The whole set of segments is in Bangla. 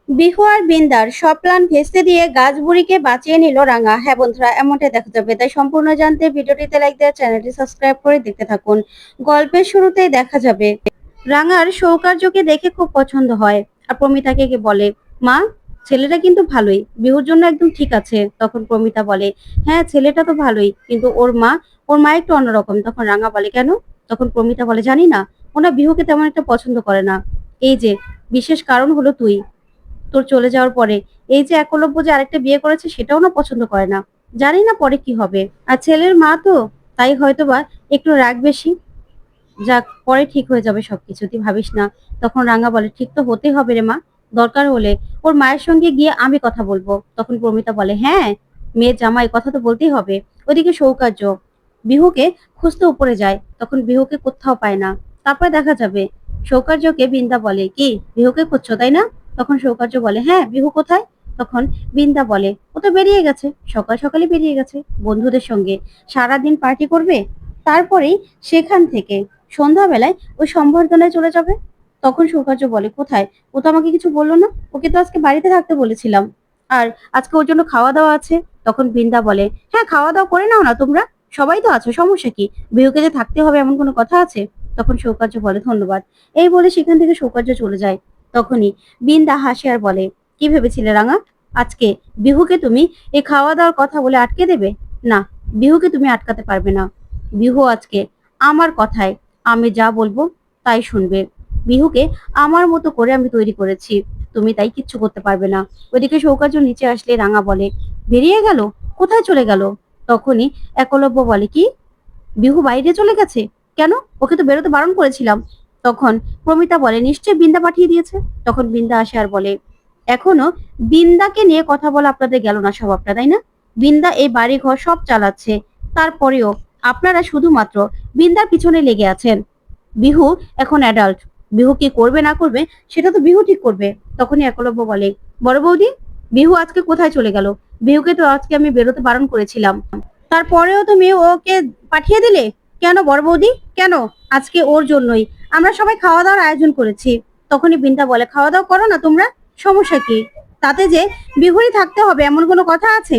বিহু আর বিন্দার সব প্ল্যান ভেস্তে দিয়ে গাছ বুড়িকে বাঁচিয়ে নিল রাঙা। হ্যাঁ বন্ধুরা, এমনটাই দেখা যাবে। তাই সম্পূর্ণ জানতে ভিডিওটিতে লাইক দেওয়া, চ্যানেলটি সাবস্ক্রাইব করে দেখতে থাকুন। গল্পের শুরুতেই দেখা যাবে রাঙার সৌকার্যকে দেখে খুব পছন্দ হয় আর প্রমিতাকে বলে, মা, ছেলেটা কিন্তু ভালোই, বিহুর জন্য একদম ঠিক আছে। তখন প্রমিতা বলে, হ্যাঁ ছেলেটা তো ভালোই, কিন্তু ওর মা একটু অন্যরকম। তখন রাঙা বলে, কেন? তখন প্রমিতা বলে, জানি না, ওনা বিহুকে তেমন একটা পছন্দ করে না। এই যে বিশেষ কারণ হলো তুই, তোর চলে যাওয়ার পরে এই যে একলব্য যে আরেকটা বিয়ে করেছে সেটাও না পছন্দ করে না। জানি না পরে কি হবে। আর ছেলের মা তো, তাই হয়তোবা একটু রাগ বেশি। যাক, পরে ঠিক হয়ে যাবে সবকিছু, তুই ভাবিস না। তখন রাঙা বলে, ঠিক তো হতেই হবে রে মা, দরকার হলে ওর মায়ের সঙ্গে গিয়ে আমি কথা বলবো। তখন প্রমিতা বলে, হ্যাঁ, মেয়ের জামাই, কথা তো বলতেই হবে। ওদিকে সৌকার্য বিহুকে খুঁজতে উপরে যায়, তখন বিহুকে কোথাও পায় না। তারপরে দেখা যাবে সৌকার্যকে বিন্দা বলে, কি বিহুকে খুঁজছো তাই না? তখন সৌকার্য বলে, হ্যাঁ, বিহু কোথায়? তখন বিন্দা বলে, ও তো বেরিয়ে গেছে, সকাল সকালই বেরিয়ে গেছে বন্ধুদের সঙ্গে, সারাদিন পার্টি করবে। তারপরেই সেখান থেকে সন্ধ্যাবেলায় ওই সম্বর্ধনায় চলে যাবে। তখন সৌকার্য বলে, কোথায়? ও তো আমাকে কিছু বললো না, ওকে তো আজকে বাড়িতে থাকতে বলেছিলাম, আর আজকে ওর জন্য খাওয়া দাওয়া আছে। তখন বৃন্দা বলে, হ্যাঁ, খাওয়া দাওয়া করে নাও না তোমরা, সবাই তো আছো, সমস্যা কি? বিহুকে যে থাকতে হবে এমন কোনো কথা আছে? তখন সৌকার্য বলে, ধন্যবাদ। এই বলে সেখান থেকে সৌকার্য চলে যায়। তখনই বৃন্দা হাসে আর বলে, কি ভেবেছিলে রাঙা, আজকে বিহুকে তুমি এই খাওয়া দাওয়ার কথা বলে আটকে দেবে? না, বিহুকে তুমি আটকাতে পারবে না। বিহু আজকে আমার কথায়, আমি যা বলবো তাই শুনবে। বিহুকে আমার মতো করে আমি তৈরি করেছি, তুমি তাই কিচ্ছু করতে পারবে না। ওইদিকে সৌকার্য নিচে আসলে রাঙা বলে, বেরিয়ে গেল? কোথায় চলে গেল? তখনই একলব্য বলে, কি, বিহু বাইরে চলে গেছে? কেন? ওকে তো বেরোতে বারণ করেছিলাম। তখন প্রমিতা বলে, নিশ্চয়ই বিন্দা পাঠিয়ে দিয়েছে। তখন বিন্দা আসে আর বলে, এখনো বিন্দাকে নিয়ে কথা বলা আপনাদের গেল না স্বভাবটা, তাই না? বিন্দা এই বাড়ি ঘর সব চালাচ্ছে, তারপরেও আপনারা শুধুমাত্র বিন্দার পিছনে লেগে আছেন। বিহু এখন অ্যাডাল্ট, বিহু কি করবে না করবে সেটা তো বিহু ঠিক করবে। তখনই একলব্য বলে, বড় বৌদি, বিহু আজকে কোথায় চলে গেল? বিহুকে তো আজকে আমি বেরোতে বারণ করেছিলাম, তারপরেও তুমি ওকে পাঠিয়ে দিলে কেন বড় বৌদি? কেন? আজকে ওর জন্যই আমরা সবাই খাওয়া দাওয়ার আয়োজন করেছি। তখনই বিন্দা বলে, খাওয়া দাওয়া করো না তোমরা, সমস্যা কি? তাতে যে বিহুরই থাকতে হবে এমন কোনো কথা আছে?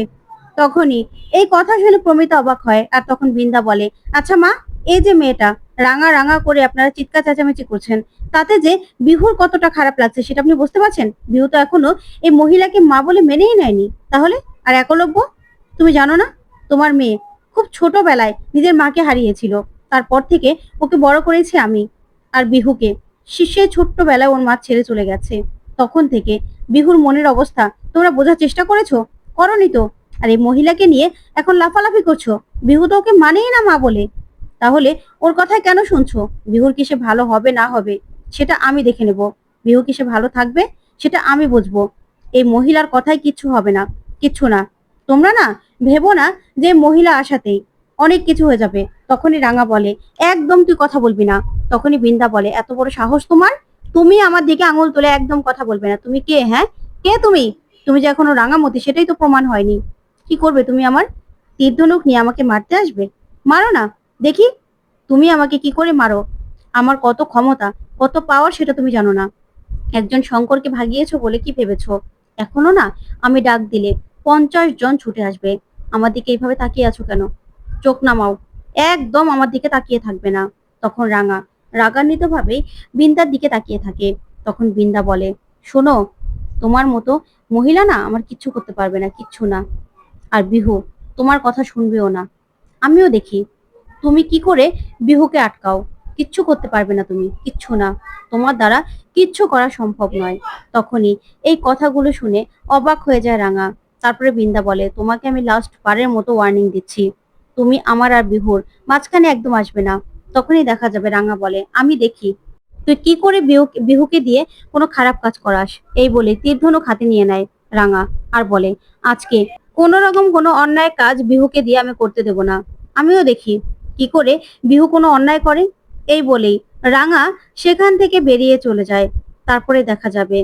তখনই এই কথা শুনে প্রমিতা অবাক হয় আর তখন বিন্দা বলে, আচ্ছা মা, এই যে মেয়েটা রাঙা রাঙা করে আপনারা চিৎকার চেঁচামেচি করছেন, তাতে যে বিহুর কতটা খারাপ লাগছে সেটা আপনি বুঝতে পারছেন? বিহু তো এখনো এই মহিলাকে মা বলে মেনেই নেয়নি। তাহলে আর একলব্য, তুমি জানো না, তোমার মেয়ে খুব ছোটবেলায় নিজের মাকে হারিয়েছিল, তারপর থেকে ওকে বড় করেছি আমি। আর বিহুকে শিশে ছোট্টবেলায় ওর মা ছেড়ে চলে গেছে, তখন থেকে বিহুর মনের অবস্থা তোমরা বোঝার চেষ্টা করেছো? করনি তো। আর এই মহিলাকে নিয়ে এখন লাফালাফি করছো, বিহু তো ওকে মানেই না মা বলে। তাহলে ওর কথায় কেন শুনছো? বিহুর কিসে ভালো হবে না হবে সেটা আমি দেখে নেব। বিহু কিসে ভালো থাকবে সেটা আমি বুঝবো। এই মহিলার কথায় কিচ্ছু হবে না, কিচ্ছু না। তোমরা না ভেবো না যে মহিলা আসাতেই অনেক কিছু হয়ে যাবে। তখনই রাঙা বলে, একদম তুই কথা বলবি না। তখনই বৃন্দা বলে, এত বড় সাহস তোমার, তুমি আমার দিকে আঙুল তুলে একদম কথা বলবে না। তুমি কে? হ্যাঁ, কে তুমি? তুমি যে এখনো রাঙামতি সেটাই তো প্রমাণ হয়নি। কি করবে তুমি? আমার তীর ধনুক নিয়ে আমাকে মারতে আসবে? মারো না, দেখি তুমি আমাকে কি করে মারো। আমার কত ক্ষমতা, কত পাওয়ার সেটা তুমি জানো না। একজন শঙ্করকে ভাগিয়েছো বলে কি ভেবেছো এখনো না আমি ডাক দিলে 50 জন ছুটে আসবে? আমার দিকে এইভাবে তাকিয়ে আছো কেন? চোখ নামাও, একদম আমার দিকে তাকিয়ে থাকবে না। তখন রাঙা রাগান্বিত ভাবে বিন্দার দিকে তাকিয়ে থাকে। তখন বিন্দা বলে, শোনো, তোমার মতো মহিলা না আমার কিচ্ছু করতে পারবে না, কিচ্ছু না। আর বিহু তোমার কথা শুনবেও না। আমিও দেখি তুমি কি করে বিহুকে আটকাও। কিচ্ছু করতে পারবে না তুমি, কিচ্ছু না। তোমার দ্বারা কিচ্ছু করা সম্ভব নয়। তখনই এই কথাগুলো শুনে অবাক হয়ে যায় রাঙা। তারপরে বৃন্দা বলে, তোমাকে আমি লাস্ট বারের মতো ওয়ার্নিং দিচ্ছি, তুমি আমার আর বিহুর মাঝখানে একদম আসবে না। তখনই দেখা যাবে রাঙা বলে, আমি দেখি তুই কি করে বিহুকে দিয়ে কোনো খারাপ কাজ করাস। এই বলে তীরধনুক হাতে নিয়ে নেয় রাঙা আর বলে, আজকে কোনো রকম কোনো অন্যায় কাজ বিহুকে দিয়ে আমি করতে দেব না। আমিও দেখি কি করে বিহু কোনো অন্যায় করে। এই বলেই রাঙা সেখান থেকে বেরিয়ে চলে যায়। তারপরে দেখা যাবে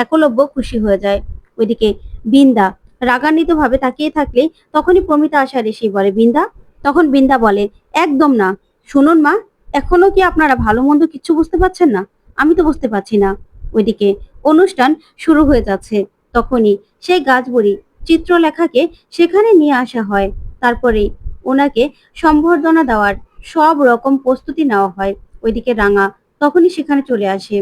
একলব্য খুশি হয়ে যায়। ওইদিকে বিন্দা রাগান্বিত ভাবে তাকিয়ে থাকলে তখনই প্রমিতা আসার এসেই বলে, বিন্দা। তখন বিন্দা বলে, একদম না, শুনুন মা, এখনো কি আপনারা ভালো মন্দ কিচ্ছু বুঝতে পারছেন না? আমি তো বুঝতে পারছি না। ওইদিকে অনুষ্ঠান শুরু হয়ে যাচ্ছে। তখনই সেই গাছবুড়ি চিত্রলেখাকে সেখানে নিয়ে আসা হয়। তারপরে ওনাকে সম্বর্ধনা দেওয়ার সব রকম প্রস্তুতি নেওয়া হয়। ওইদিকে রাঙা তখনই সেখানে চলে আসে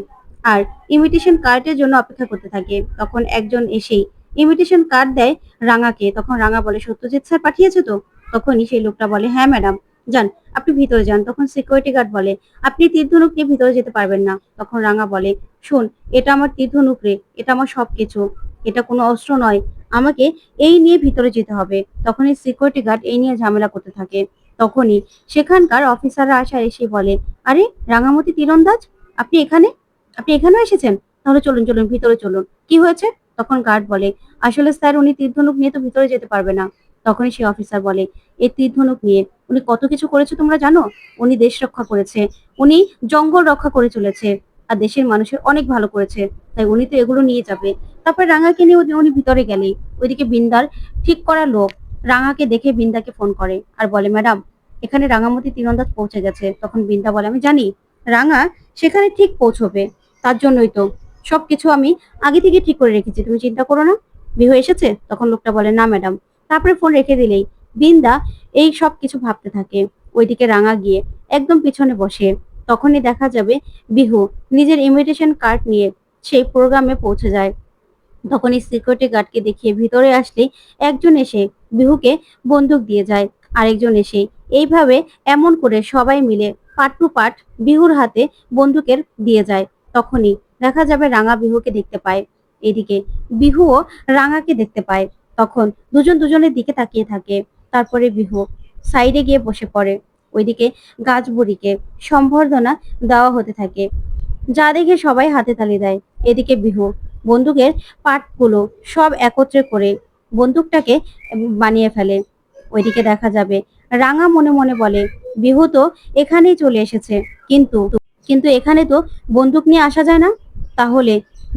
আর ইনভিটেশন কার্ডের জন্য অপেক্ষা করতে থাকে। তখন একজন এসেই ইনভিটেশন কার্ড দেয় রাঙাকে। তখন রাঙা বলে, সত্যজিৎ স্যার পাঠিয়েছে তো? তখনই সেই লোকটা বলে, হ্যাঁ ম্যাডাম, যান, আপনি ভিতরে যান। তখন সিকিউরিটি গার্ড বলে, আপনি তীর ধনুক নিয়ে ভিতরে যেতে পারবেন না। তখন রাঙা বলে, শোন, এটা আমার তীর ধনুক রে, এটা আমার সবকিছু, এটা কোনো অস্ত্র নয়, আমাকে এই নিয়ে ভিতরে যেতে হবে। তখনই সিকিউরিটি গার্ড এই নিয়ে ঝামেলা করতে থাকে। তখনই সেখানকার অফিসাররা আসা এসে বলে, আরে রাঙামতি তীরন্দাজ, আপনি এখানে, আপনি এখানেও এসেছেন? তাহলে চলুন চলুন ভিতরে চলুন, কি হয়েছে? তখন গার্ড বলে, আসলে স্যার উনি তীর ধনুক নিয়ে তো ভিতরে যেতে পারবে না। তখনই সেই অফিসার বলে, এই তীর ধনুক নিয়ে উনি কত কিছু করেছে তোমরা জানো? উনি দেশ রক্ষা করেছে, উনি জঙ্গল রক্ষা করে চলেছে, আর দেশের মানুষের অনেক ভালো করেছে, তাই উনি তো এগুলো নিয়ে যাবে। তারপর রাঙাকে নিয়ে উনি ভিতরে গেলে ওইদিকে বিন্দার ঠিক করা লোক রাঙাকে দেখে বিন্দাকে ফোন করে আর বলে, ম্যাডাম, এখানে রাঙামতি তীরন্দাজ পৌঁছে গেছে। তখন বিন্দা বলে, আমি জানি রাঙা সেখানে ঠিক পৌঁছবে, তার জন্যই তো সবকিছু আমি আগে থেকে ঠিক করে রেখেছি, তুমি চিন্তা করো না। বিহু এসেছে? তখন লোকটা বলে, না ম্যাডাম। তারপরে ফোন রেখে দিলেই বিন্দা এই সব কিছু ভাবতে থাকে। ওইদিকে রাঙা গিয়ে একদম পিছনে বসে। তখনই দেখা যাবে বিহু নিজের ইনভিটেশন কার্ড নিয়ে সেই প্রোগ্রামে পৌঁছে যায়। তখনই সিকিউরিটি গার্ডকে দেখিয়ে ভিতরে আসলেই একজন এসে বিহুকে বন্দুক দিয়ে যায়। আরেকজন এসে এইভাবে এমন করে সবাই মিলে পার্ট টু পার্ট বিহুর হাতে বন্দুকের দিয়ে যায়। তখনই দেখা যাবে রাঙা বিহুকে দেখতে পায়, এদিকে বিহুও রাঙাকে দেখতে পায়। তখন দুজন দুজনের দিকে তাকিয়ে থাকে। তারপরে বিহু সাইডে গিয়ে বসে পড়ে। ওইদিকে গাছবুড়িকে সম্বর্ধনা দেওয়া হতে থাকে, যা দেখে সবাই হাতে তালি দেয়। এদিকে বিহু বন্দুকের পার্টগুলো সব একত্রে করে বন্দুকটাকে বানিয়ে ফেলে। ওইদিকে দেখা যাবে রাঙা মনে মনে বলে, বিহু তো এখানেই চলে এসেছে, কিন্তু কিন্তু এখানে তো বন্দুক নিয়ে আসা যায় না। তাহলে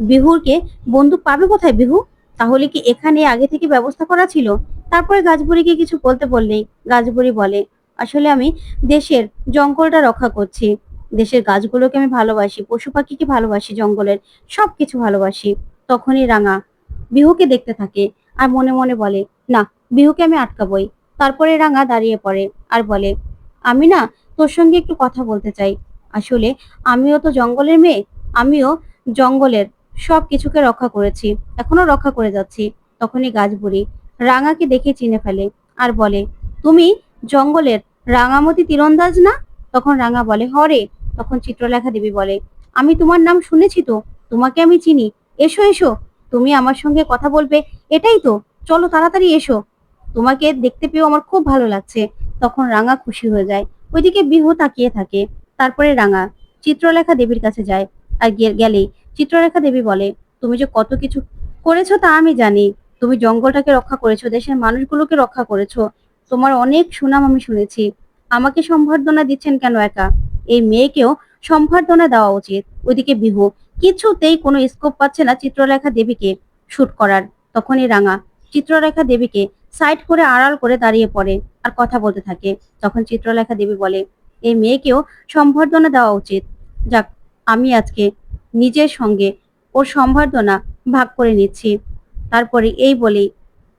বিহুকে বন্দুক পাবে কোথায় বিহু? তাহলে কি এখানে আগে থেকে ব্যবস্থা করা ছিল? তারপরে গাছবুড়িকে কিছু বলতে বললেই গাছবুড়ি বলে, আসলে আমি দেশের জঙ্গলটা রক্ষা করছি, দেশের গাছগুলোকে আমি ভালোবাসি, পশু পাখিকে ভালোবাসি, জঙ্গলের সবকিছু ভালোবাসি। তখনই রাঙা বিহুকে দেখতে থাকে আর মনে মনে বলে, না, বিহুকে আমি আটকাবই। তারপরে রাঙা দাঁড়িয়ে পড়ে আর বলে, আমি না তোর সঙ্গে একটু কথা বলতে চাই। আসলে আমিও তো জঙ্গলের মেয়ে, আমিও জঙ্গলের সব কিছুকে রক্ষা করেছি, এখনো রক্ষা করে যাচ্ছি। তখনই গাছবুড়ি রাঙাকে দেখে চিনে ফেলে আর বলে, তুমি জঙ্গলের রাঙামতি তীরন্দাজ না? তখন রাঙা বলে, হরে। তখন চিত্রলেখা দেবী বলে, আমি তোমার নাম শুনেছি তো, তোমাকে আমি চিনি, এসো এসো, তুমি আমার সঙ্গে কথা বলবে, এটাই তো, চলো তাড়াতাড়ি এসো, তোমাকে দেখতে পেয়েও আমার খুব ভালো লাগছে। তখন রাঙা খুশি হয়ে যায়। ওইদিকে বিহু তাকিয়ে থাকে। তারপরে রাঙা চিত্রলেখা দেবীর কাছে যায় আর গেলেই চিত্রলেখা দেবী বলে, তুমি যে কত কিছু করেছো তা আমি জানি, তুমি জঙ্গলটাকে রক্ষা করেছো, দেশের মানুষগুলোকে রক্ষা করেছো, তোমার অনেক সুনাম আমি শুনেছি। আমাকে সম্বর্ধনা দিচ্ছেন কেন একা? এই মেয়েকেও সম্বর্ধনা দেওয়া উচিত। ওইদিকে বিহু কিছুতেই কোনো স্কোপ পাচ্ছে না চিত্রলেখা দেবীকে শুট করার। তখনই রাঙা চিত্রলেখা দেবীকে সাইড করে আড়াল করে দাঁড়িয়ে পড়ে আর কথা বলতে থাকে। তখন চিত্রলেখা দেবী বলে, এই মেয়েকেও সম্বর্ধনা দেওয়া উচিত। যাক, আমি আজকে নিজের সঙ্গে ওর সম্বর্ধনা ভাগ করে নিচ্ছি। তারপরে এই বলেই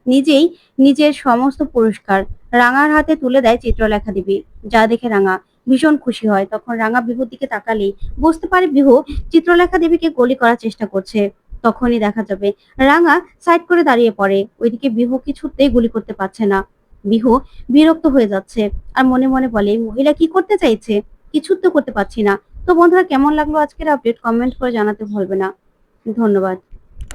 নিজেই নিজের সমস্ত পুরস্কার রাঙার হাতে তুলে দেয় চিত্রলেখা দেবী, যা দেখে রাঙা ভীষণ খুশি হয়। তখন রাঙা বিহুর দিকে তাকালেই বুঝতে পারে বিহু চিত্রলেখা দেবীকে গুলি করার চেষ্টা করছে। তখনই দেখা যাবে রাঙা সাইড করে দাঁড়িয়ে পড়ে। ওইদিকে বিহু কিছুতেই গুলি করতে পারছে না। বিহু বিরক্ত হয়ে যাচ্ছে আর মনে মনে বলে, এই মহিলা কি করতে চাইছে, কিছু তো করতে পারছি না। তো বন্ধুরা, কেমন লাগলো আজকের আপডেট কমেন্ট করে জানাতে ভুলবে না। ধন্যবাদ।